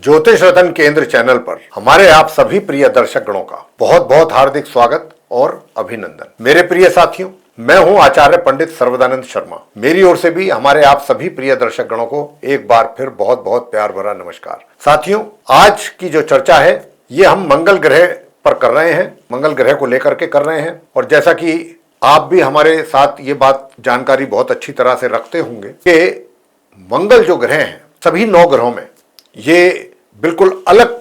ज्योतिष रतन केंद्र चैनल पर हमारे आप सभी प्रिय दर्शक गणों का बहुत बहुत हार्दिक स्वागत और अभिनंदन। मेरे प्रिय साथियों, मैं हूं आचार्य पंडित सर्वदानंद शर्मा। मेरी ओर से भी हमारे आप सभी प्रिय दर्शक गणों को एक बार फिर बहुत बहुत प्यार भरा नमस्कार। साथियों, आज की जो चर्चा है ये हम मंगल ग्रह पर कर रहे हैं, मंगल ग्रह को लेकर के कर रहे हैं। और जैसा कि आप भी हमारे साथ ये बात जानकारी बहुत अच्छी तरह से रखते होंगे कि मंगल जो ग्रह हैं सभी 9 ग्रहों में ये बिल्कुल अलग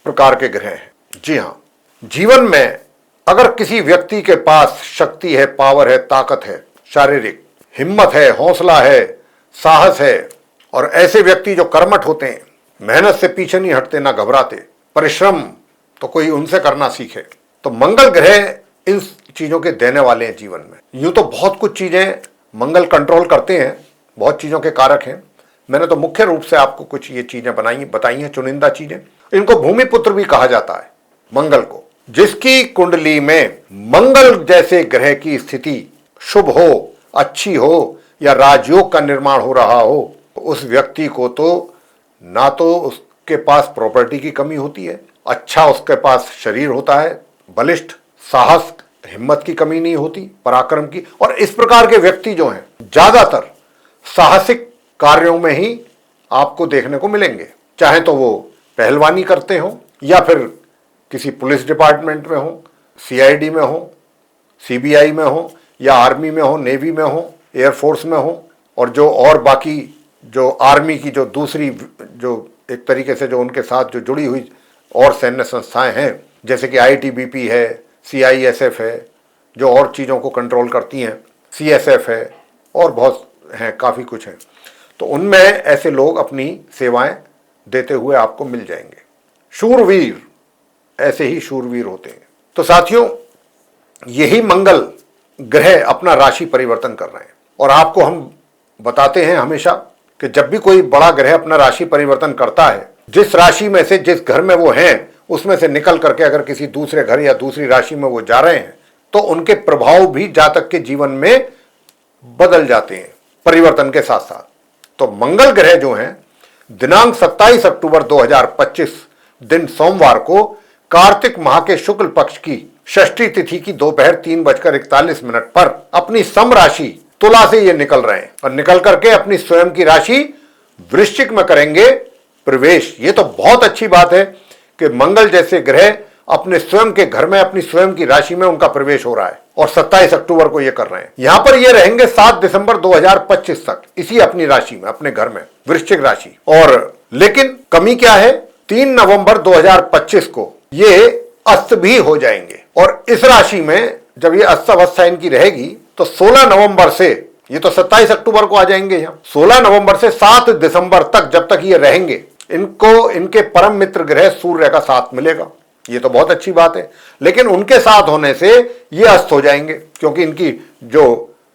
प्रकार के ग्रह हैं। जी हाँ, जीवन में अगर किसी व्यक्ति के पास शक्ति है, पावर है, ताकत है, शारीरिक हिम्मत है, हौसला है, साहस है, और ऐसे व्यक्ति जो कर्मठ होते हैं, मेहनत से पीछे नहीं हटते, ना घबराते, परिश्रम तो कोई उनसे करना सीखे, तो मंगल ग्रह इन चीजों के देने वाले हैं जीवन में। यूं तो बहुत कुछ चीजें मंगल कंट्रोल करते हैं, बहुत चीजों के कारक हैं। मैंने तो मुख्य रूप से आपको कुछ ये चीजें बताई हैं, चुनिंदा चीजें। इनको भूमि पुत्र भी कहा जाता है मंगल को। जिसकी कुंडली में मंगल जैसे ग्रह की स्थिति शुभ हो, अच्छी हो, या राजयोग का निर्माण हो रहा हो, उस व्यक्ति को तो ना तो उसके पास प्रॉपर्टी की कमी होती है, अच्छा उसके पास शरीर होता है, बलिष्ठ, साहस, हिम्मत की कमी नहीं होती, पराक्रम की। और इस प्रकार के व्यक्ति जो हैं ज्यादातर साहसिक कार्यों में ही आपको देखने को मिलेंगे, चाहे तो वो पहलवानी करते हो, या फिर किसी पुलिस डिपार्टमेंट में हो, सीआईडी में हो, सीबीआई में हो, या आर्मी में हो, नेवी में हो, एयरफोर्स में हो, और जो और बाकी जो आर्मी की जो दूसरी जो एक तरीके से जो उनके साथ जो जुड़ी हुई और सैन्य संस्थाएं हैं, जैसे कि आईटीबीपी है, सीआईएसएफ है, जो और चीज़ों को कंट्रोल करती हैं, सीएसएफ है, और बहुत हैं, काफ़ी कुछ हैं। तो उनमें ऐसे लोग अपनी सेवाएं देते हुए आपको मिल जाएंगे। शूरवीर ऐसे ही शूरवीर होते हैं। तो साथियों, यही मंगल ग्रह अपना राशि परिवर्तन कर रहे हैं, और आपको हम बताते हैं हमेशा कि जब भी कोई बड़ा ग्रह अपना राशि परिवर्तन करता है, जिस राशि में से, जिस घर में वो हैं, उसमें से निकल करके अगर किसी दूसरे घर या दूसरी राशि में वो जा रहे हैं, तो उनके प्रभाव भी जातक के जीवन में बदल जाते हैं परिवर्तन के साथ साथ। तो मंगल ग्रह जो हैं दिनांक 27 अक्टूबर 2025 दिन सोमवार को कार्तिक माह के शुक्ल पक्ष की षष्ठी तिथि की दोपहर 3:41 पर अपनी सम राशि तुला से ये निकल रहे हैं, और निकल करके अपनी स्वयं की राशि वृश्चिक में करेंगे प्रवेश। ये तो बहुत अच्छी बात है कि मंगल जैसे ग्रह अपने स्वयं के घर में, अपनी स्वयं की राशि में उनका प्रवेश हो रहा है, और 27 अक्टूबर को ये कर रहे हैं। यहां पर ये रहेंगे 7 दिसंबर 2025 तक इसी अपनी राशि में, अपने घर में, वृश्चिक राशि। और लेकिन कमी क्या है, 3 नवंबर 2025 को ये अस्त भी हो जाएंगे, और इस राशि में जब ये अस्त अवस्था इनकी रहेगी तो 16 नवंबर से, ये तो 27 अक्टूबर को आ जाएंगे यहाँ, 16 नवंबर से 7 दिसंबर तक जब तक ये रहेंगे, इनको इनके परम मित्र ग्रह सूर्य का साथ मिलेगा। ये तो बहुत अच्छी बात है। लेकिन उनके साथ होने से ये अस्त हो जाएंगे, क्योंकि इनकी जो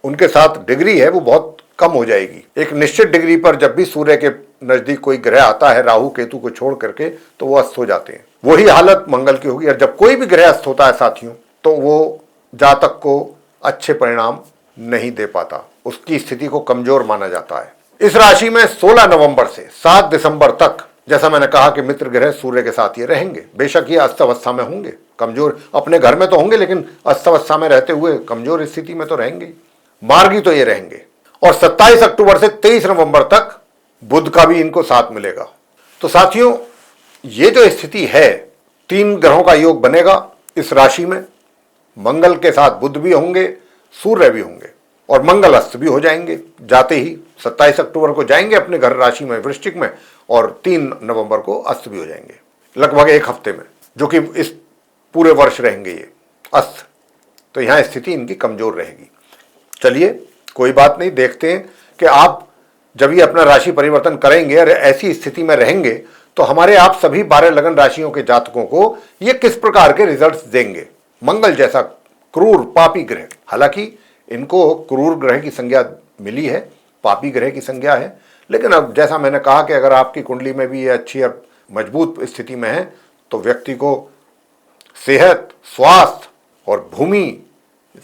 उनके साथ डिग्री है वो बहुत कम हो जाएगी। एक निश्चित डिग्री पर जब भी सूर्य के नजदीक कोई ग्रह आता है, राहु केतु को छोड़ करके, तो वो अस्त हो जाते हैं। वही हालत मंगल की होगी। और जब कोई भी ग्रह अस्त होता है साथियों, तो वो जातक को अच्छे परिणाम नहीं दे पाता, उसकी स्थिति को कमजोर माना जाता है। इस राशि में 16 नवंबर से 7 दिसंबर तक, जैसा मैंने कहा कि मित्र ग्रह सूर्य के साथ ये रहेंगे। बेशक ये अस्त अवस्था में होंगे, कमजोर अपने घर में तो होंगे, लेकिन अस्त अवस्था में रहते हुए कमजोर स्थिति में तो रहेंगे, मार्गी तो ये रहेंगे। और 27 अक्टूबर से 23 नवंबर तक बुध का भी इनको साथ मिलेगा। तो साथियों, ये जो स्थिति है, 3 ग्रहों का योग बनेगा इस राशि में। मंगल के साथ बुध भी होंगे, सूर्य भी होंगे, और मंगल अस्त भी हो जाएंगे। जाते ही 27 अक्टूबर को जाएंगे अपने घर राशि में, वृश्चिक में, और 3 नवंबर को अस्त भी हो जाएंगे, लगभग 1 हफ्ते में, जो कि इस पूरे वर्ष रहेंगे ये अस्त। तो यहाँ स्थिति इनकी कमजोर रहेगी। चलिए, कोई बात नहीं, देखते हैं कि आप जब ये अपना राशि परिवर्तन करेंगे और ऐसी स्थिति में रहेंगे, तो हमारे आप सभी 12 लगन राशियों के जातकों को ये किस प्रकार के रिजल्ट्स देंगे। मंगल जैसा क्रूर पापी ग्रह, हालांकि इनको क्रूर ग्रह की संज्ञा मिली है, पापी ग्रह की संज्ञा है, लेकिन अब जैसा मैंने कहा कि अगर आपकी कुंडली में भी ये अच्छी और मजबूत स्थिति में है, तो व्यक्ति को सेहत, स्वास्थ्य और भूमि,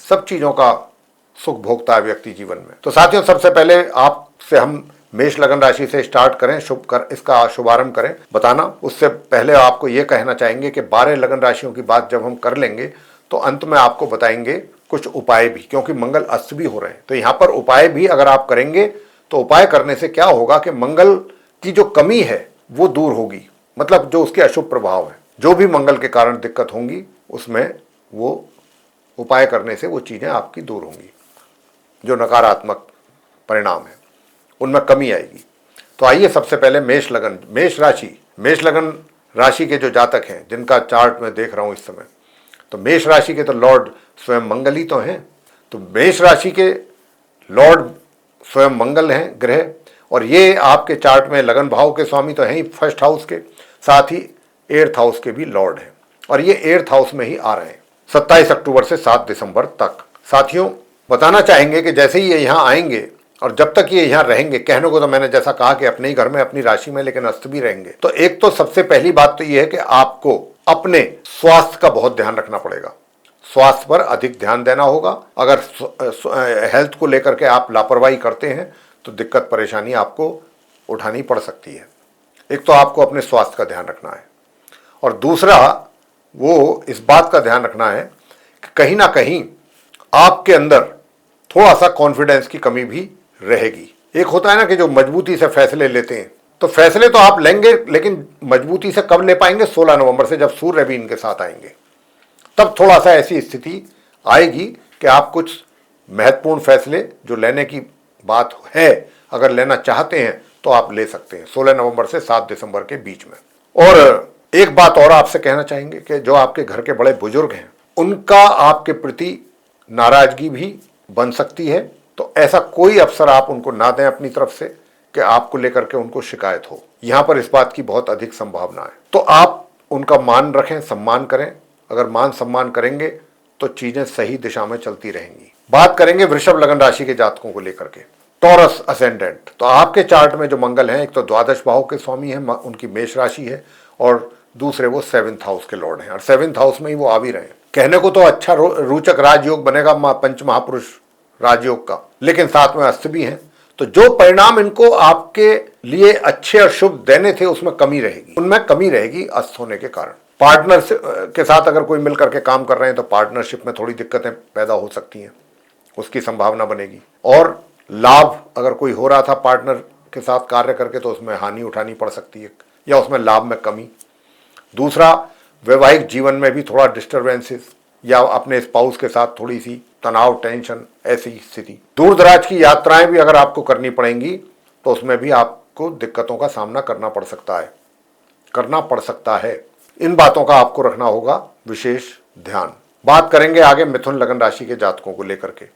सब चीज़ों का सुख भोगता है व्यक्ति जीवन में। तो साथियों, सबसे पहले आपसे हम मेष लगन राशि से स्टार्ट करें, इसका शुभारंभ करें बताना। उससे पहले आपको ये कहना चाहेंगे कि 12 लगन राशियों की बात जब हम कर लेंगे तो अंत में आपको बताएंगे कुछ उपाय भी, क्योंकि मंगल अस्त भी हो रहे हैं। तो यहाँ पर उपाय भी अगर आप करेंगे तो उपाय करने से क्या होगा कि मंगल की जो कमी है वो दूर होगी, मतलब जो उसके अशुभ प्रभाव है, जो भी मंगल के कारण दिक्कत होंगी उसमें वो उपाय करने से वो चीज़ें आपकी दूर होंगी, जो नकारात्मक परिणाम है उनमें कमी आएगी। तो आइए सबसे पहले मेष लगन राशि के जो जातक हैं जिनका चार्ट मैं देख रहा हूँ इस समय, तो मेष राशि के तो लॉर्ड स्वयं मंगल ही तो हैं। तो मेष राशि के लॉर्ड स्वयं मंगल हैं ग्रह, और ये आपके चार्ट में लगन भाव के स्वामी तो हैं ही फर्स्ट हाउस के, साथ ही 8th हाउस के भी लॉर्ड हैं, और ये 8th हाउस में ही आ रहे हैं 27 अक्टूबर से 7 दिसंबर तक। साथियों बताना चाहेंगे कि जैसे ही ये यहाँ आएंगे और जब तक ये यहाँ रहेंगे, कहने को तो मैंने जैसा कहा कि अपने ही घर में अपनी राशि में, लेकिन अस्त भी रहेंगे। तो एक तो सबसे पहली बात तो ये है कि आपको अपने स्वास्थ्य का बहुत ध्यान रखना पड़ेगा, स्वास्थ्य पर अधिक ध्यान देना होगा। अगर हेल्थ को लेकर के आप लापरवाही करते हैं तो दिक्कत परेशानी आपको उठानी पड़ सकती है। एक तो आपको अपने स्वास्थ्य का ध्यान रखना है, और दूसरा वो इस बात का ध्यान रखना है कि कहीं ना कहीं आपके अंदर थोड़ा सा कॉन्फिडेंस की कमी भी रहेगी। एक होता है ना कि जो मजबूती से फैसले लेते हैं, तो फैसले तो आप लेंगे, लेकिन मजबूती से कब ले पाएंगे? 16 नवंबर से, जब सूर्य भी इनके साथ आएंगे, तब थोड़ा सा ऐसी स्थिति आएगी कि आप कुछ महत्वपूर्ण फैसले जो लेने की बात है, अगर लेना चाहते हैं तो आप ले सकते हैं 16 नवंबर से 7 दिसंबर के बीच में। और एक बात और आपसे कहना चाहेंगे कि जो आपके घर के बड़े बुजुर्ग हैं उनका आपके प्रति नाराजगी भी बन सकती है, तो ऐसा कोई अवसर आप उनको ना दें अपनी तरफ से कि आपको लेकर के उनको शिकायत हो। यहां पर इस बात की बहुत अधिक संभावना है। तो आप उनका मान रखें, सम्मान करें। अगर मान सम्मान करेंगे तो चीजें सही दिशा में चलती रहेंगी। बात करेंगे वृषभ लगन राशि के जातकों को लेकर के। टॉरस असेंडेंट, तो आपके चार्ट में जो मंगल हैं, एक तो द्वादश भाव के स्वामी हैं, उनकी मेष राशि है, और दूसरे वो 7th हाउस के लॉर्ड हैं, और 7th हाउस में ही वो आ भी रहे हैं। कहने को तो अच्छा रोचक राजयोग बनेगा पंच महापुरुष राजयोग का, लेकिन साथ में अस्त भी हैं। तो जो परिणाम इनको आपके लिए अच्छे और शुभ देने थे उसमें कमी रहेगी, उनमें कमी रहेगी अस्त होने के कारण। पार्टनर के साथ अगर कोई मिलकर के काम कर रहे हैं तो पार्टनरशिप में थोड़ी दिक्कतें पैदा हो सकती हैं, उसकी संभावना बनेगी। और लाभ अगर कोई हो रहा था पार्टनर के साथ कार्य करके तो उसमें हानि उठानी पड़ सकती है, या उसमें लाभ में कमी। दूसरा, वैवाहिक जीवन में भी थोड़ा डिस्टर्बेंसेस, या अपने स्पाउस के साथ थोड़ी सी तनाव, टेंशन, ऐसी स्थिति। दूर दराज की यात्राएं भी अगर आपको करनी पड़ेंगी तो उसमें भी आपको दिक्कतों का सामना करना पड़ सकता है। इन बातों का आपको रखना होगा विशेष ध्यान। बात करेंगे आगे मिथुन लगन राशि के जातकों को लेकर के,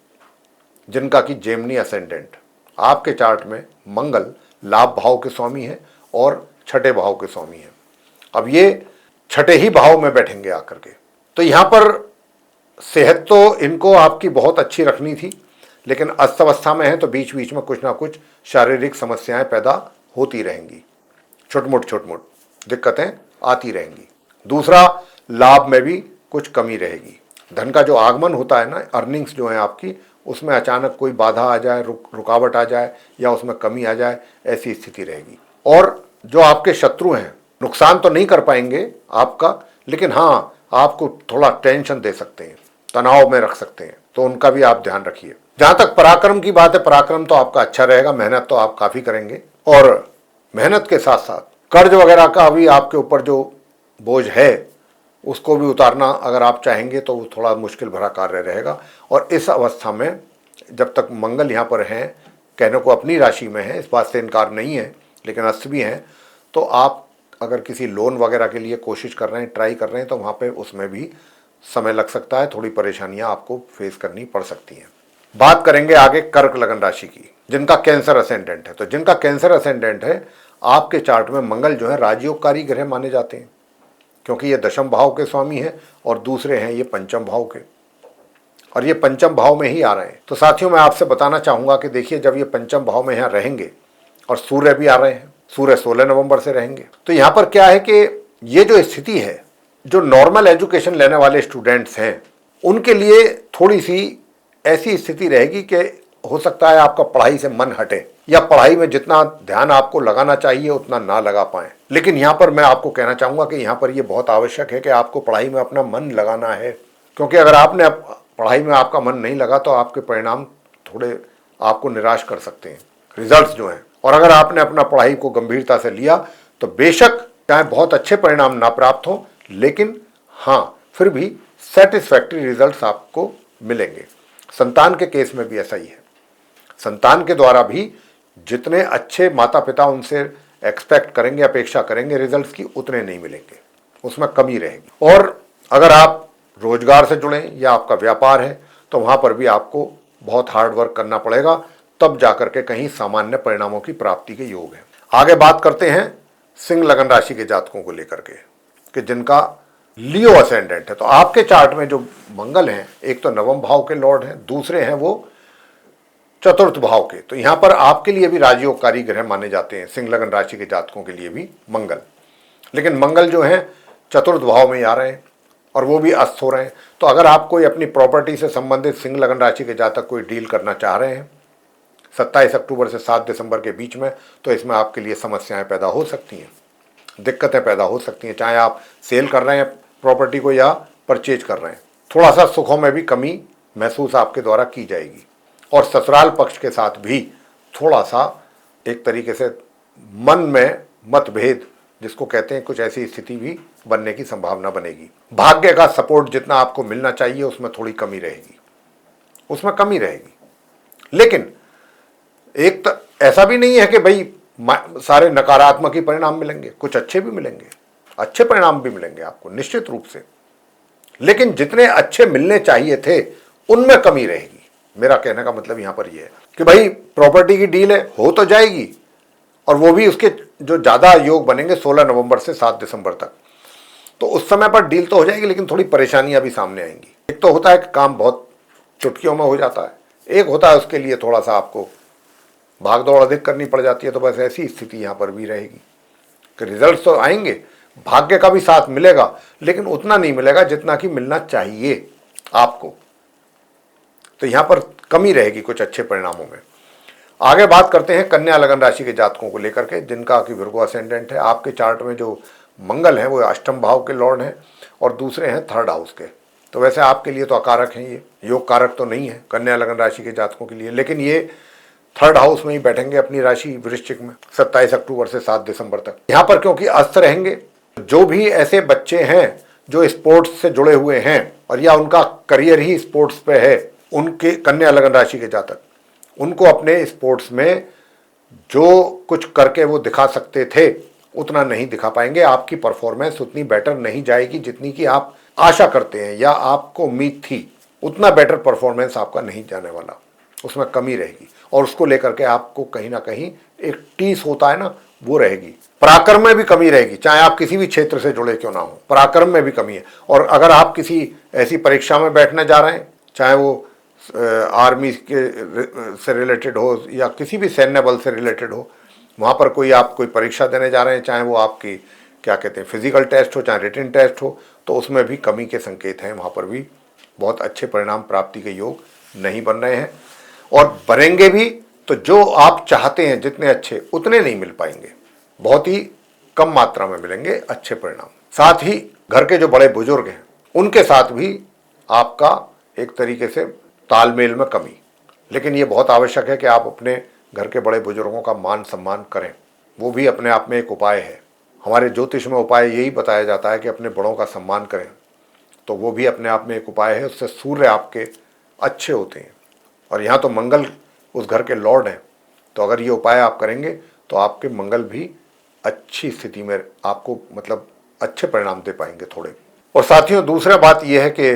जिनका कि जेमिनी असेंडेंट। आपके चार्ट में मंगल लाभ भाव के स्वामी है और 6ठे भाव के स्वामी है। अब ये 6ठे ही भाव में बैठेंगे आकर के, तो यहां पर सेहत तो इनको आपकी बहुत अच्छी रखनी थी, लेकिन अस्त अवस्था में है तो बीच बीच में कुछ ना कुछ शारीरिक समस्याएं पैदा होती रहेंगी, छोट-मोट दिक्कतें आती रहेंगी। दूसरा, लाभ में भी कुछ कमी रहेगी। धन का जो आगमन होता है ना, अर्निंग्स जो है आपकी, उसमें अचानक कोई बाधा आ जाए, रुकावट आ जाए, या उसमें कमी आ जाए, ऐसी स्थिति रहेगी। और जो आपके शत्रु हैं नुकसान तो नहीं कर पाएंगे आपका, लेकिन हाँ आपको थोड़ा टेंशन दे सकते हैं, तनाव में रख सकते हैं, तो उनका भी आप ध्यान रखिए। जहां तक पराक्रम की बात है, पराक्रम तो आपका अच्छा रहेगा, मेहनत तो आप काफी करेंगे, और मेहनत के साथ साथ कर्ज वगैरह का भी आपके ऊपर जो बोझ है उसको भी उतारना अगर आप चाहेंगे तो वो थोड़ा मुश्किल भरा कार्य रहेगा। और इस अवस्था में जब तक मंगल यहाँ पर हैं, कहने को अपनी राशि में है, इस बात से इनकार नहीं है, लेकिन अस्त भी हैं, तो आप अगर किसी लोन वगैरह के लिए कोशिश कर रहे हैं, ट्राई कर रहे हैं, तो वहाँ पे उसमें भी समय लग सकता है, थोड़ी परेशानियां आपको फेस करनी पड़ सकती हैं। बात करेंगे आगे कर्क लगन राशि की, जिनका कैंसर असेंडेंट है। तो जिनका कैंसर असेंडेंट है, आपके चार्ट में मंगल जो है राजयोगकारी ग्रह माने जाते हैं, क्योंकि ये 10th भाव के स्वामी हैं और दूसरे हैं ये 5th भाव के, और ये 5th भाव में ही आ रहे हैं। तो साथियों मैं आपसे बताना चाहूँगा कि देखिए, जब ये 5th भाव में यहाँ रहेंगे और सूर्य भी आ रहे हैं, सूर्य 16 नवंबर से रहेंगे, तो यहाँ पर क्या है कि ये जो स्थिति है, जो नॉर्मल एजुकेशन लेने वाले स्टूडेंट्स हैं उनके लिए थोड़ी सी ऐसी स्थिति रहेगी कि हो सकता है आपका पढ़ाई से मन हटे या पढ़ाई में जितना ध्यान आपको लगाना चाहिए उतना ना लगा पाए। लेकिन यहाँ पर मैं आपको कहना चाहूँगा कि यहाँ पर ये बहुत आवश्यक है कि आपको पढ़ाई में अपना मन लगाना है, क्योंकि अगर आपने पढ़ाई में आपका मन नहीं लगा तो आपके परिणाम थोड़े आपको निराश कर सकते हैं, रिजल्ट्स जो हैं। और अगर आपने अपना पढ़ाई को गंभीरता से लिया तो बेशक चाहे बहुत अच्छे परिणाम ना प्राप्त हो, लेकिन हाँ फिर भी सेटिस्फैक्ट्री रिजल्ट्स आपको मिलेंगे। संतान के केस में भी ऐसा ही है। संतान के द्वारा भी जितने अच्छे माता पिता उनसे एक्सपेक्ट करेंगे, अपेक्षा करेंगे रिजल्ट्स की, उतने नहीं मिलेंगे, उसमें कमी रहेगी। और अगर आप रोजगार से जुड़े या आपका व्यापार है तो वहाँ पर भी आपको बहुत हार्ड वर्क करना पड़ेगा, तब जाकर के कहीं सामान्य परिणामों की प्राप्ति के योग है। आगे बात करते हैं सिंह लगन राशि के जातकों को लेकर के कि जिनका लियो असेंडेंट है। तो आपके चार्ट में जो मंगल हैं, एक तो नवम भाव के लॉर्ड हैं, दूसरे हैं वो चतुर्थ भाव के। तो यहां पर आपके लिए भी राजयोगकारी ग्रह माने जाते हैं सिंह लगन राशि के जातकों के लिए भी मंगल। लेकिन मंगल जो है चतुर्थ भाव में ही आ रहे हैं और वो भी अस्त हो रहे हैं। तो अगर आप कोई अपनी प्रॉपर्टी से संबंधित सिंह लगन राशि के जातक कोई डील करना चाह रहे हैं 27 अक्टूबर से 7 दिसंबर के बीच में, तो इसमें आपके लिए समस्याएं पैदा हो सकती हैं, दिक्कतें पैदा हो सकती हैं। चाहे आप सेल कर रहे हैं प्रॉपर्टी को या परचेज कर रहे हैं, थोड़ा सा सुखों में भी कमी महसूस आपके द्वारा की जाएगी। और ससुराल पक्ष के साथ भी थोड़ा सा एक तरीके से मन में मतभेद जिसको कहते हैं, कुछ ऐसी स्थिति भी बनने की संभावना बनेगी। भाग्य का सपोर्ट जितना आपको मिलना चाहिए उसमें थोड़ी कमी रहेगी, उसमें कमी रहेगी। लेकिन एक तो ऐसा भी नहीं है कि भाई सारे नकारात्मक ही परिणाम मिलेंगे, कुछ अच्छे भी मिलेंगे, अच्छे परिणाम भी मिलेंगे आपको निश्चित रूप से। लेकिन जितने अच्छे मिलने चाहिए थे उनमें कमी रहेगी। मेरा कहने का मतलब यहां पर यह है कि भाई प्रॉपर्टी की डील है, हो तो जाएगी, और वो भी उसके जो ज्यादा योग बनेंगे 16 नवंबर से 7 दिसंबर तक, तो उस समय पर डील तो हो जाएगी, लेकिन थोड़ी परेशानियां भी सामने आएंगी। एक तो होता है कि काम बहुत चुटकियों में हो जाता है, एक होता है उसके लिए थोड़ा सा आपको भाग दौड़ अधिक करनी पड़ जाती है। तो बस ऐसी स्थिति यहां पर भी रहेगी कि रिजल्ट तो आएंगे, भाग्य का भी साथ मिलेगा, लेकिन उतना नहीं मिलेगा जितना कि मिलना चाहिए आपको। तो यहां पर कमी रहेगी कुछ अच्छे परिणामों में। आगे बात करते हैं कन्या लगन राशि के जातकों को लेकर के, जिनका कि विर्गो असेंडेंट है। आपके चार्ट में जो मंगल है वो अष्टम भाव के लॉर्ड हैं और दूसरे हैं थर्ड हाउस के। तो वैसे आपके लिए तो अकारक हैं, ये योग कारक तो नहीं है कन्या लगन राशि के जातकों के लिए, लेकिन ये थर्ड हाउस में ही बैठेंगे अपनी राशि वृश्चिक में 27 अक्टूबर से 7 दिसंबर तक। यहाँ पर क्योंकि अस्त रहेंगे, जो भी ऐसे बच्चे हैं जो स्पोर्ट्स से जुड़े हुए हैं और या उनका करियर ही स्पोर्ट्स पे है, उनके कन्या लगन राशि के जातक, उनको अपने स्पोर्ट्स में जो कुछ करके वो दिखा सकते थे उतना नहीं दिखा पाएंगे। आपकी परफॉर्मेंस उतनी बेटर नहीं जाएगी जितनी कि आप आशा करते हैं या आपको उम्मीद थी, उतना बेटर परफॉर्मेंस आपका नहीं जाने वाला, उसमें कमी रहेगी। और उसको लेकर के आपको कहीं ना कहीं एक टीस होता है ना, वो रहेगी। पराक्रम में भी कमी रहेगी, चाहे आप किसी भी क्षेत्र से जुड़े क्यों ना हो, पराक्रम में भी कमी है। और अगर आप किसी ऐसी परीक्षा में बैठने जा रहे हैं, चाहे वो आर्मी के से रिलेटेड हो या किसी भी सैन्य बल से रिलेटेड हो, वहाँ पर कोई आप कोई परीक्षा देने जा रहे हैं, चाहे वो आपकी क्या कहते हैं फिजिकल टेस्ट हो चाहे रिटन टेस्ट हो, तो उसमें भी कमी के संकेत हैं। वहाँ पर भी बहुत अच्छे परिणाम प्राप्ति के योग नहीं बन रहे हैं, और बनेंगे भी तो जो आप चाहते हैं जितने अच्छे उतने नहीं मिल पाएंगे, बहुत ही कम मात्रा में मिलेंगे अच्छे परिणाम। साथ ही घर के जो बड़े बुजुर्ग हैं उनके साथ भी आपका एक तरीके से तालमेल में कमी। लेकिन ये बहुत आवश्यक है कि आप अपने घर के बड़े बुजुर्गों का मान सम्मान करें, वो भी अपने आप में एक उपाय है। हमारे ज्योतिष में उपाय यही बताया जाता है कि अपने बड़ों का सम्मान करें, तो वो भी अपने आप में एक उपाय है, उससे सूर्य आपके अच्छे होते हैं। और यहाँ तो मंगल उस घर के लॉर्ड हैं, तो अगर ये उपाय आप करेंगे तो आपके मंगल भी अच्छी स्थिति में आपको मतलब अच्छे परिणाम दे पाएंगे थोड़े। और साथियों दूसरा बात यह है कि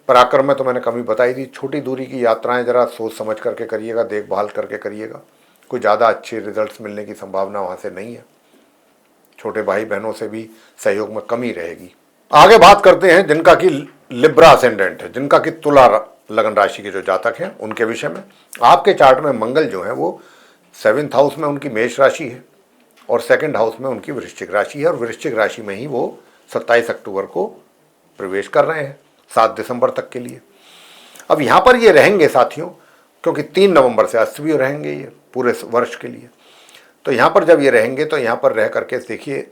पराक्रम में तो मैंने कमी बताई थी, छोटी दूरी की यात्राएं जरा सोच समझ करके करिएगा, देखभाल करके करिएगा, कोई ज़्यादा अच्छे रिजल्ट्स मिलने की संभावना वहाँ से नहीं है। छोटे भाई बहनों से भी सहयोग में कमी रहेगी। आगे बात करते हैं जिनका कि लिब्रा असेंडेंट है, जिनका कि तुला लगन राशि के जो जातक हैं उनके विषय में। आपके चार्ट में मंगल जो है वो 7th हाउस में उनकी मेष राशि है और 2nd हाउस में उनकी वृश्चिक राशि है, और वृश्चिक राशि में ही वो 27 अक्टूबर को प्रवेश कर रहे हैं 7 दिसंबर तक के लिए। अब यहाँ पर ये रहेंगे साथियों क्योंकि 3 नवंबर से अस्त भी रहेंगे ये पूरे वर्ष के लिए। तो यहाँ पर जब ये रहेंगे तो यहाँ पर रह करके देखिए,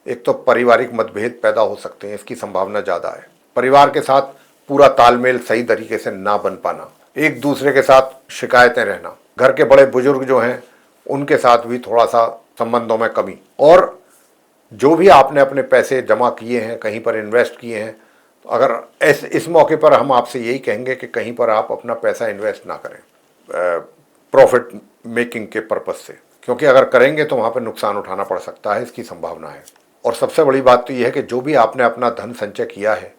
एक तो पारिवारिक मतभेद पैदा हो सकते हैं, इसकी संभावना ज़्यादा है। परिवार के साथ पूरा तालमेल सही तरीके से ना बन पाना, एक दूसरे के साथ शिकायतें रहना, घर के बड़े बुजुर्ग जो हैं उनके साथ भी थोड़ा सा संबंधों में कमी, और जो भी आपने अपने पैसे जमा किए हैं, कहीं पर इन्वेस्ट किए हैं, तो अगर इस मौके पर हम आपसे यही कहेंगे कि कहीं पर आप अपना पैसा इन्वेस्ट ना करें प्रॉफिट मेकिंग के पर्पज से, क्योंकि अगर करेंगे तो वहाँ पर नुकसान उठाना पड़ सकता है, इसकी संभावना है। और सबसे बड़ी बात तो यह है कि जो भी आपने अपना धन संचय किया है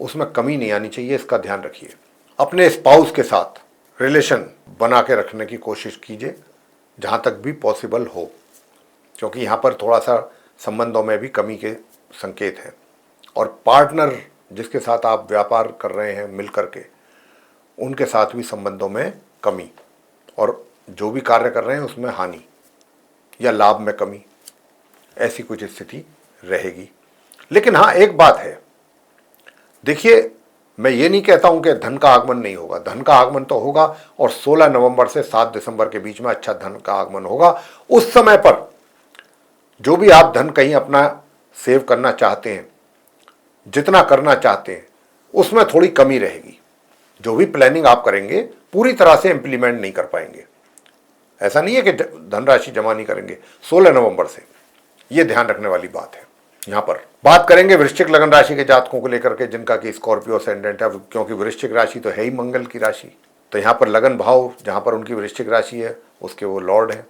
उसमें कमी नहीं आनी चाहिए, इसका ध्यान रखिए। अपने स्पाउस के साथ रिलेशन बना के रखने की कोशिश कीजिए जहाँ तक भी पॉसिबल हो, क्योंकि यहाँ पर थोड़ा सा संबंधों में भी कमी के संकेत हैं। और पार्टनर जिसके साथ आप व्यापार कर रहे हैं मिल करके, उनके साथ भी संबंधों में कमी, और जो भी कार्य कर रहे हैं उसमें हानि या लाभ में कमी, ऐसी कुछ स्थिति रहेगी। लेकिन हाँ, एक बात है, देखिए मैं ये नहीं कहता हूं कि धन का आगमन नहीं होगा, धन का आगमन तो होगा, और 16 नवंबर से 7 दिसंबर के बीच में अच्छा धन का आगमन होगा। उस समय पर जो भी आप धन कहीं अपना सेव करना चाहते हैं, जितना करना चाहते हैं, उसमें थोड़ी कमी रहेगी। जो भी प्लानिंग आप करेंगे पूरी तरह से इंप्लीमेंट नहीं कर पाएंगे। ऐसा नहीं है कि धनराशि जमा नहीं करेंगे 16 नवंबर से, ये ध्यान रखने वाली बात है। यहाँ पर बात करेंगे वृश्चिक लगन राशि के जातकों को लेकर के, जिनका कि स्कॉर्पियो असेंडेंट है, क्योंकि वृश्चिक राशि तो है ही मंगल की राशि। तो यहाँ पर लगन भाव जहाँ पर उनकी वृश्चिक राशि है उसके वो लॉर्ड हैं,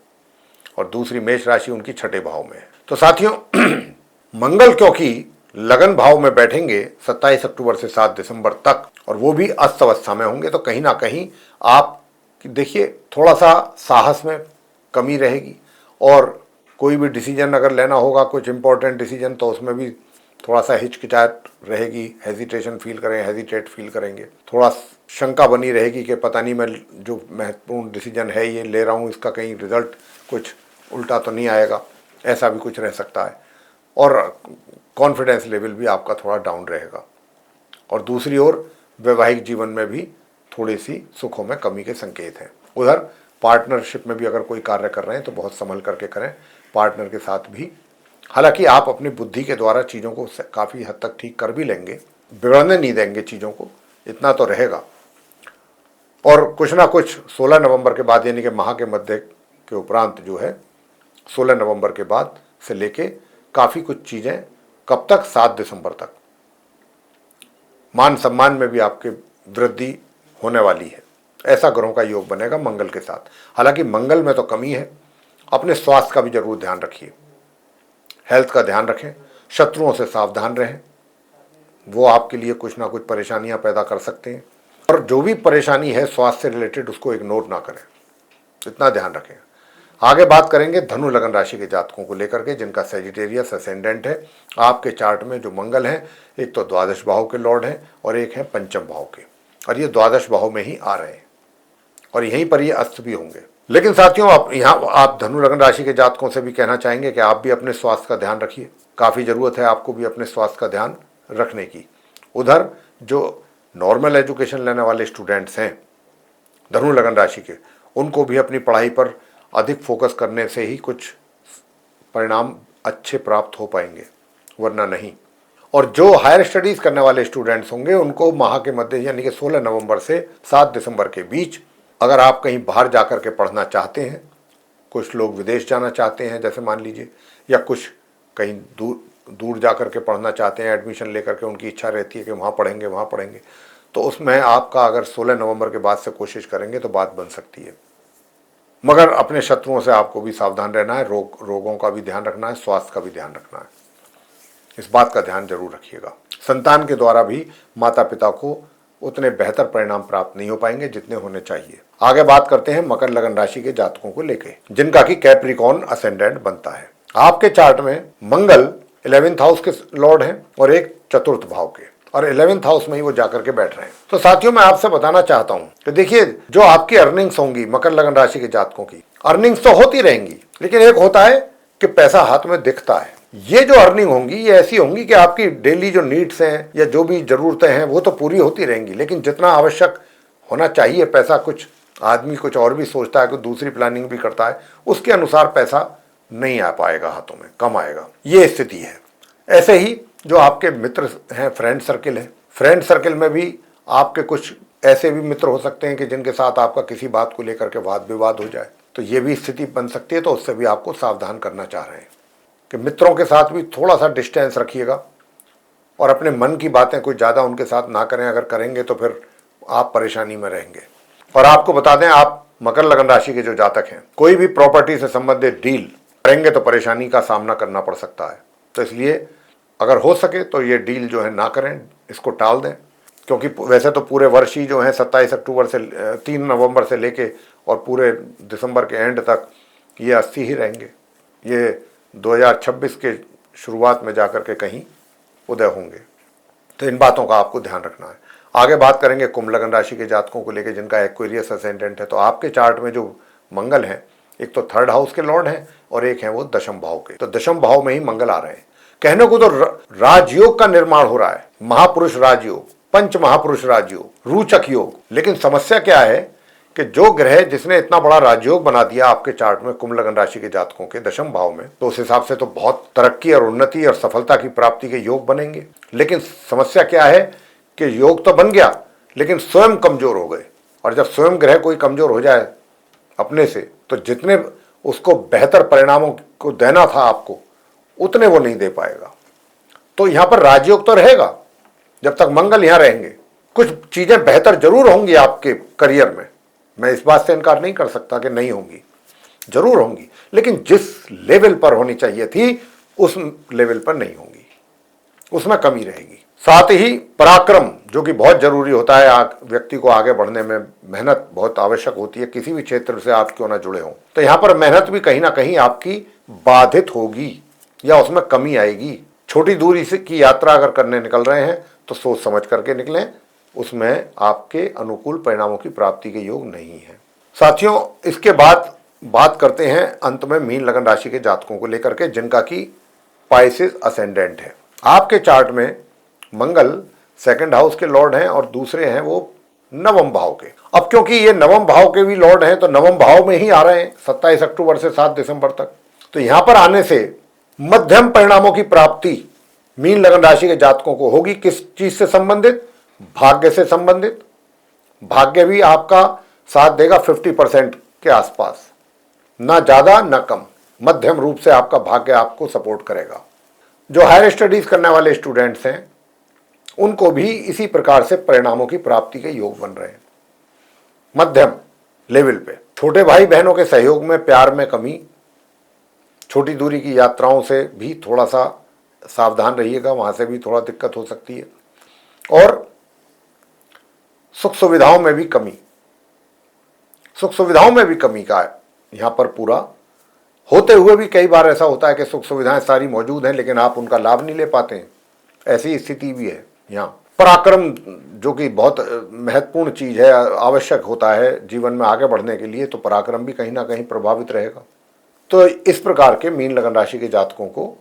और दूसरी मेष राशि उनकी छठे भाव में है। तो साथियों मंगल क्योंकि लगन भाव में बैठेंगे 27 अक्टूबर से 7 दिसंबर तक, और वो भी अस्त अवस्था में होंगे, तो कहीं ना कहीं आप देखिए थोड़ा सा साहस में कमी रहेगी, और कोई भी डिसीजन अगर लेना होगा, कुछ इंपॉर्टेंट डिसीजन, तो उसमें भी थोड़ा सा हिचकिचाहट रहेगी, हेजिटेशन फील करेंगे, हेजिटेट फील करेंगे, थोड़ा शंका बनी रहेगी कि पता नहीं मैं जो महत्वपूर्ण डिसीजन है ये ले रहा हूँ, इसका कहीं रिजल्ट कुछ उल्टा तो नहीं आएगा, ऐसा भी कुछ रह सकता है। और कॉन्फिडेंस लेवल भी आपका थोड़ा डाउन रहेगा। और दूसरी ओर वैवाहिक जीवन में भी थोड़ी सी सुखों में कमी के संकेत हैं। उधर पार्टनरशिप में भी अगर कोई कार्य कर रहे हैं तो बहुत संभल करके करें, पार्टनर के साथ भी। हालांकि आप अपनी बुद्धि के द्वारा चीज़ों को काफ़ी हद तक ठीक कर भी लेंगे, बिगड़ने नहीं देंगे चीज़ों को, इतना तो रहेगा। और कुछ ना कुछ 16 नवंबर के बाद, यानी कि माह के मध्य के उपरांत जो है 16 नवंबर के बाद से लेके काफ़ी कुछ चीज़ें, कब तक, 7 दिसंबर तक, मान सम्मान में भी आपके वृद्धि होने वाली है। ऐसा ग्रहों का योग बनेगा मंगल के साथ। हालांकि मंगल में तो कमी है, अपने स्वास्थ्य का भी जरूर ध्यान रखिए, हेल्थ का ध्यान रखें, शत्रुओं से सावधान रहें, वो आपके लिए कुछ ना कुछ परेशानियां पैदा कर सकते हैं। और जो भी परेशानी है स्वास्थ्य से रिलेटेड, उसको इग्नोर ना करें, इतना ध्यान रखें। आगे बात करेंगे धनु लगन राशि के जातकों को लेकर के, जिनका सेजिटेरियस असेंडेंट है। आपके चार्ट में जो मंगल हैं, एक तो द्वादश भाव के लॉर्ड हैं और एक है पंचम भाव के, और ये द्वादश भाव में ही आ रहे हैं, और यहीं पर ये अस्त भी होंगे। लेकिन साथियों, आप धनु लगन राशि के जातकों से भी कहना चाहेंगे कि आप भी अपने स्वास्थ्य का ध्यान रखिए। काफ़ी ज़रूरत है आपको भी अपने स्वास्थ्य का ध्यान रखने की। उधर जो नॉर्मल एजुकेशन लेने वाले स्टूडेंट्स हैं धनु लगन राशि के, उनको भी अपनी पढ़ाई पर अधिक फोकस करने से ही कुछ परिणाम अच्छे प्राप्त हो पाएंगे, वरना नहीं। और जो हायर स्टडीज़ करने वाले स्टूडेंट्स होंगे, उनको माह के मध्य यानी कि 16 नवंबर से 7 दिसंबर के बीच, अगर आप कहीं बाहर जाकर के पढ़ना चाहते हैं, कुछ लोग विदेश जाना चाहते हैं जैसे मान लीजिए, या कुछ कहीं दूर जाकर के पढ़ना चाहते हैं, एडमिशन लेकर के उनकी इच्छा रहती है कि वहाँ पढ़ेंगे, तो उसमें आपका अगर 16 नवंबर के बाद से कोशिश करेंगे तो बात बन सकती है। मगर अपने शत्रुओं से आपको भी सावधान रहना है, रोगों का भी ध्यान रखना है, स्वास्थ्य का भी ध्यान रखना है, इस बात का ध्यान जरूर रखिएगा। संतान के द्वारा भी माता पिता को उतने बेहतर परिणाम प्राप्त नहीं हो पाएंगे जितने होने चाहिए। आगे बात करते हैं मकर लगन राशि के जातकों को लेके, जिनका कि कैप्रिकॉर्न असेंडेंट बनता है। आपके चार्ट में मंगल 11th हाउस के लॉर्ड हैं और एक चतुर्थ भाव के, और 11th हाउस में ही वो जाकर के बैठ रहे हैं। तो साथियों, मैं आपसे बताना चाहता हूं कि देखिए, जो आपकी अर्निंग्स होंगी मकर लगन राशि के जातकों की, अर्निंग्स तो होती रहेंगी, लेकिन एक होता है कि पैसा हाथ में दिखता है। ये जो अर्निंग होंगी ये ऐसी होंगी कि आपकी डेली जो नीड्स हैं या जो भी जरूरतें हैं वो तो पूरी होती रहेंगी, लेकिन जितना आवश्यक होना चाहिए पैसा कुछ आदमी कुछ और भी सोचता है, कुछ दूसरी प्लानिंग भी करता है, उसके अनुसार पैसा नहीं आ पाएगा हाथों में, कम आएगा, ये स्थिति है। ऐसे ही जो आपके मित्र हैं, फ्रेंड सर्किल है, फ्रेंड सर्किल में भी आपके कुछ ऐसे भी मित्र हो सकते हैं कि जिनके साथ आपका किसी बात को लेकर के वाद विवाद हो जाए, तो ये भी स्थिति बन सकती है। तो उससे भी आपको सावधान करना चाह रहे हैं कि मित्रों के साथ भी थोड़ा सा डिस्टेंस रखिएगा और अपने मन की बातें कुछ ज़्यादा उनके साथ ना करें। अगर करेंगे तो फिर आप परेशानी में रहेंगे। और आपको बता दें, आप मकर लगन राशि के जो जातक हैं, कोई भी प्रॉपर्टी से संबंधित डील करेंगे तो परेशानी का सामना करना पड़ सकता है। तो इसलिए अगर हो सके तो ये डील जो है ना करें, इसको टाल दें, क्योंकि वैसे तो पूरे वर्ष ही जो है 27 अक्टूबर से 3 नवंबर से लेके और पूरे दिसंबर के एंड तक ये 80 ही रहेंगे। ये 2026 के शुरुआत में जाकर के कहीं उदय होंगे। तो इन बातों का आपको ध्यान रखना है। आगे बात करेंगे कुंभ लगन राशि के जातकों को लेकर जिनका एक्वेरियस असेंडेंट है। तो आपके चार्ट में जो मंगल हैं, एक तो 3rd हाउस के लॉर्ड हैं और एक हैं वो 10म भाव के। तो 10म भाव में ही मंगल आ रहे हैं। कहने को तो राजयोग का निर्माण हो रहा है, महापुरुष राजयोग, पंच महापुरुष राजयोग, रूचक योग। लेकिन समस्या क्या है कि जो ग्रह जिसने इतना बड़ा राजयोग बना दिया आपके चार्ट में कुंभ लगन राशि के जातकों के 10म भाव में, तो उस हिसाब से तो बहुत तरक्की और उन्नति और सफलता की प्राप्ति के योग बनेंगे। लेकिन समस्या क्या है कि योग तो बन गया लेकिन स्वयं कमजोर हो गए। और जब स्वयं ग्रह कोई कमजोर हो जाए अपने से, तो जितने उसको बेहतर परिणामों को देना था आपको, उतने वो नहीं दे पाएगा। तो यहां पर राजयोग तो रहेगा जब तक मंगल यहां रहेंगे। कुछ चीजें बेहतर जरूर होंगी आपके करियर में, मैं इस बात से इनकार नहीं कर सकता कि नहीं होंगी, जरूर होंगी, लेकिन जिस लेवल पर होनी चाहिए थी उस लेवल पर नहीं होंगी, उसमें कमी रहेगी। साथ ही पराक्रम, जो कि बहुत जरूरी होता है, व्यक्ति को आगे बढ़ने में मेहनत बहुत आवश्यक होती है, किसी भी क्षेत्र से आप क्यों ना जुड़े हों। तो यहां पर मेहनत भी कहीं ना कहीं आपकी बाधित होगी या उसमें कमी आएगी। छोटी दूरी से की यात्रा अगर करने निकल रहे हैं तो सोच समझ करके निकलें, उसमें आपके अनुकूल परिणामों की प्राप्ति के योग नहीं है। साथियों, इसके बाद बात करते हैं अंत में मीन लगन राशि के जातकों को लेकर के जिनका की पाइसेस असेंडेंट है। आपके चार्ट में मंगल 2nd हाउस के लॉर्ड हैं और दूसरे हैं वो 9वें भाव के। अब क्योंकि ये 9वें भाव के भी लॉर्ड हैं तो 9वें भाव में ही आ रहे हैं 27 अक्टूबर से 7 दिसंबर तक। तो यहां पर आने से मध्यम परिणामों की प्राप्ति मीन लगन राशि के जातकों को होगी। किस चीज से संबंधित? भाग्य से संबंधित। भाग्य भी आपका साथ देगा 50% के आसपास, ना ज्यादा ना कम, मध्यम रूप से आपका भाग्य आपको सपोर्ट करेगा। जो हायर स्टडीज करने वाले स्टूडेंट्स हैं उनको भी इसी प्रकार से परिणामों की प्राप्ति के योग बन रहे हैं मध्यम लेवल पे। छोटे भाई बहनों के सहयोग में प्यार में कमी, छोटी दूरी की यात्राओं से भी थोड़ा सा सावधान रहिएगा, वहां से भी थोड़ा दिक्कत हो सकती है। और सुख सुविधाओं में भी कमी, सुख सुविधाओं में भी कमी का यहां पर पूरा होते हुए भी कई बार ऐसा होता है कि सुख सुविधाएं सारी मौजूद हैं लेकिन आप उनका लाभ नहीं ले पाते हैं, ऐसी स्थिति भी है। यहाँ पराक्रम जो कि बहुत महत्वपूर्ण चीज है, आवश्यक होता है जीवन में आगे बढ़ने के लिए, तो पराक्रम भी कहीं ना कहीं प्रभावित रहेगा। तो इस प्रकार के मीन लगन राशि के जातकों को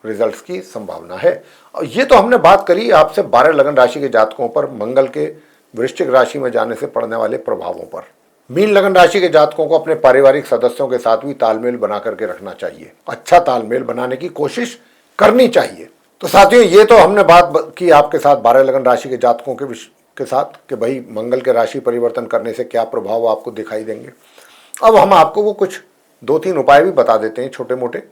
रिजल्ट्स की संभावना है। और ये तो हमने बात करी आपसे 12 लगन राशि के जातकों पर मंगल के वृश्चिक राशि में जाने से पड़ने वाले प्रभावों पर। मीन लगन राशि के जातकों को अपने पारिवारिक सदस्यों के साथ भी तालमेल बना करके रखना चाहिए, अच्छा तालमेल बनाने की कोशिश करनी चाहिए। तो साथियों, ये तो हमने बात की आपके साथ 12 लगन राशि के जातकों के साथ कि भाई मंगल के राशि परिवर्तन करने से क्या प्रभाव आपको दिखाई देंगे। अब हम आपको वो कुछ 2-3 उपाय भी बता देते हैं छोटे मोटे,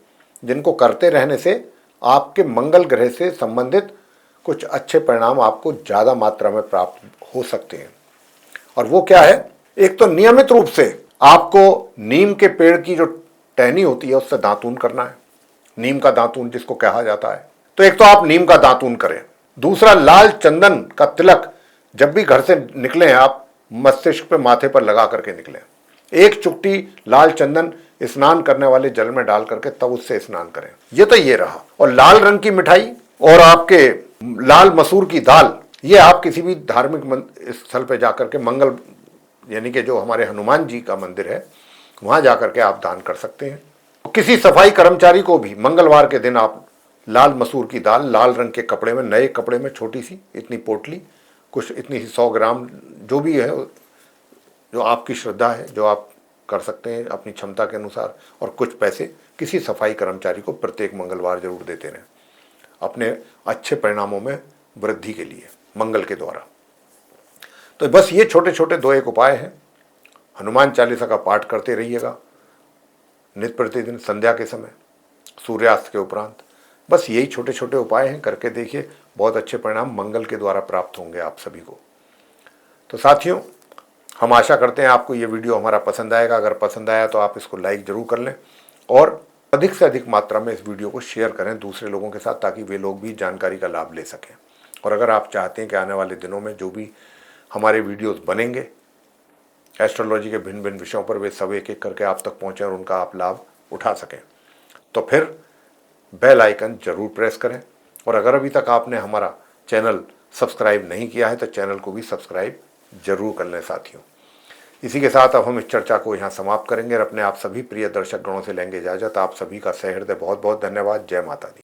जिनको करते रहने से आपके मंगल ग्रह से संबंधित कुछ अच्छे परिणाम आपको ज़्यादा मात्रा में प्राप्त हो सकते हैं। और वो क्या है? एक तो नियमित रूप से आपको नीम के पेड़ की जो टहनी होती है उससे दातून करना है, नीम का दातून जिसको कहा जाता है। तो एक तो आप नीम का दातून करें। दूसरा, लाल चंदन का तिलक जब भी घर से निकलें आप मस्तिष्क पे माथे पर लगा करके निकलें। एक चुटकी लाल चंदन स्नान करने वाले जल में डाल करके तब उससे स्नान करें। ये तो ये रहा। और लाल रंग की मिठाई और आपके लाल मसूर की दाल, ये आप किसी भी धार्मिक स्थल पे जाकर के मंगल यानी कि जो हमारे हनुमान जी का मंदिर है वहां जाकर के आप दान कर सकते हैं। किसी सफाई कर्मचारी को भी मंगलवार के दिन आप लाल मसूर की दाल लाल रंग के कपड़े में, नए कपड़े में, छोटी सी इतनी पोटली, कुछ इतनी सी 100 ग्राम जो भी है जो आपकी श्रद्धा है, जो आप कर सकते हैं अपनी क्षमता के अनुसार, और कुछ पैसे किसी सफाई कर्मचारी को प्रत्येक मंगलवार जरूर देते रहें अपने अच्छे परिणामों में वृद्धि के लिए मंगल के द्वारा। तो बस ये छोटे छोटे 2-1 उपाय हैं। हनुमान चालीसा का पाठ करते रहिएगा नित्य प्रतिदिन संध्या के समय, सूर्यास्त के उपरांत। बस यही छोटे छोटे उपाय हैं, करके देखिए, बहुत अच्छे परिणाम मंगल के द्वारा प्राप्त होंगे आप सभी को। तो साथियों, हम आशा करते हैं आपको ये वीडियो हमारा पसंद आएगा। अगर पसंद आया तो आप इसको लाइक जरूर कर लें और अधिक से अधिक मात्रा में इस वीडियो को शेयर करें दूसरे लोगों के साथ, ताकि वे लोग भी जानकारी का लाभ ले सकें। और अगर आप चाहते हैं कि आने वाले दिनों में जो भी हमारे वीडियोस बनेंगे एस्ट्रोलॉजी के भिन्न भिन्न विषयों पर, वे सब एक एक करके आप तक पहुँचें और उनका आप लाभ उठा सकें, तो फिर बेल आइकन जरूर प्रेस करें। और अगर अभी तक आपने हमारा चैनल सब्सक्राइब नहीं किया है तो चैनल को भी सब्सक्राइब जरूर कर लें साथियों। इसी के साथ अब हम इस चर्चा को यहाँ समाप्त करेंगे और अपने आप सभी प्रिय दर्शक गणों से लेंगे इजाजत। आप सभी का सहृदय बहुत बहुत धन्यवाद। जय माता दी।